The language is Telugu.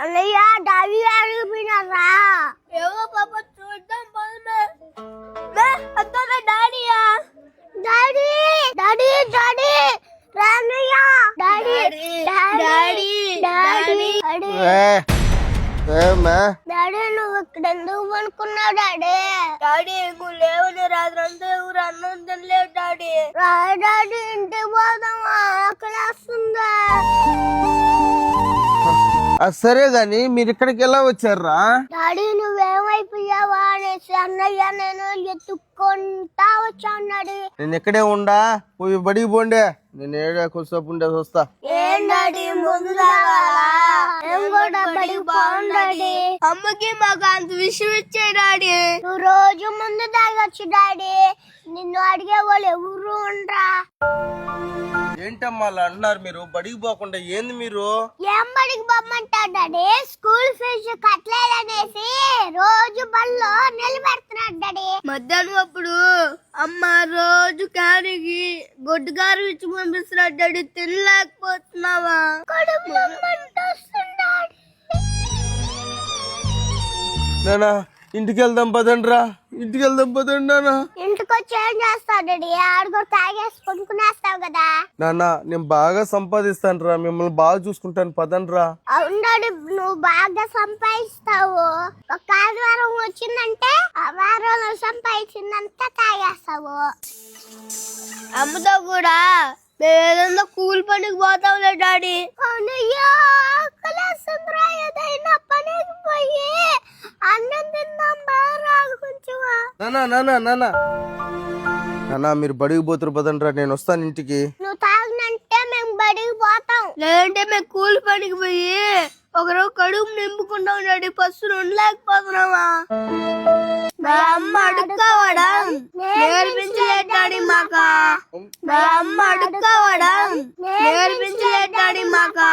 అన్నయ్య డాడీ అడిగిపోయినారా? ఏవో పాప చూద్దాం డాడీయా డాడీ డాడీ డాడీ రానయ్య డాడీ డాడీ డాడీ డాడీ నువ్వు ఇక్కడ ఎందుకు పనుకున్నావు డాడీ? డాడీ నువ్వు లేవని రాత్రంతా ఎవరు అన్నం తినలేదు డాడీ. డాడీ ఇంటికి పోదామా? ఆకలేస్తుందా? సరే గాని మీరు ఇక్కడికి ఎలా వచ్చారా? డాడీ నువ్వేమైపోయావా అనేసి అన్నయ్య నేను ఎత్తుక్కుంటా వచ్చాను డాడీ. నేను ఇక్కడే ఉండా, పోయి బడికి పోండే. నేను ఏడా కొద్దిసేపు ఉండేసి వస్తా. ఏం డాడీ ముందు రావాలా? ఏం కూడా బడికి పోను డాడీ. అమ్మకి మాకు అంత విషయం ఇచ్చే డాడీ. నువ్వు రోజు ముందు తాగొచ్చు డాడీ. నిన్ను అడిగే వాళ్ళు ఎవరు ఉండరా? ఏంటమ్మా అలా అంటున్నారు మీరు? బడికి పోకుండా ఏంది మీరు? ఏం బడికి పోమంటారు డాడీ? స్కూల్ ఫీజు కట్టలేదనేసి రోజు బల్లో నిలబెడుతున్నాడు డాడీ. మధ్యాహ్నం అప్పుడు అమ్మ రోజు కారికి గొడ్డు కారు ఇచ్చి పంపిస్తున్నాడు డాడీ. తినలేకపోతున్నావా? కడుపులో మంట వస్తుంది. నానా ఇంటికి వెళ్దాం పదండ్రా, ఇంటికి వెళ్దాం పదండి నానా. ఇంటికి వచ్చి ఏం చేస్తావు డాడీ? ఆడుకో తాగేసి కొనుక్కునేస్తావు కదా. నానా నేను బాగా సంపాదిస్తాను రా, మిమ్మల్ని బాగా చూసుకుంటాను పదండ్రా. అవును డాడీ నువ్వు బాగా సంపాదిస్తావు. ఒక ఆదివారం వచ్చిందంటే ఆ వారంలో సంపాదించిందంతా తాగేస్తావు. అమ్మతో కూడా ఏదైనా కూలి పనికి పోతావులే డాడీ. ఏదైనా పనికి పోయి అన్నం తిందాం బాగా కొంచెమా. నానా నానా నానా నానా మీరు బడికి పోతారు పదండ్రా, నేను వస్తాను ఇంటికి. నువ్వు తాగినంటే మేము బడికి పోతాం, లేదంటే మేము కూలి పనికి పోయి ఒకరోజు కడుపు నింపుకుంటాం డాడీ. పసులు ఉండలేకపోతున్నావా? మా అమ్మ అడుక్కోవడం నేర్పించలేదు డాడీ మాకా. మా అమ్మ అడుక్కోవడం నేర్పించలేదు డాడీ మాకా.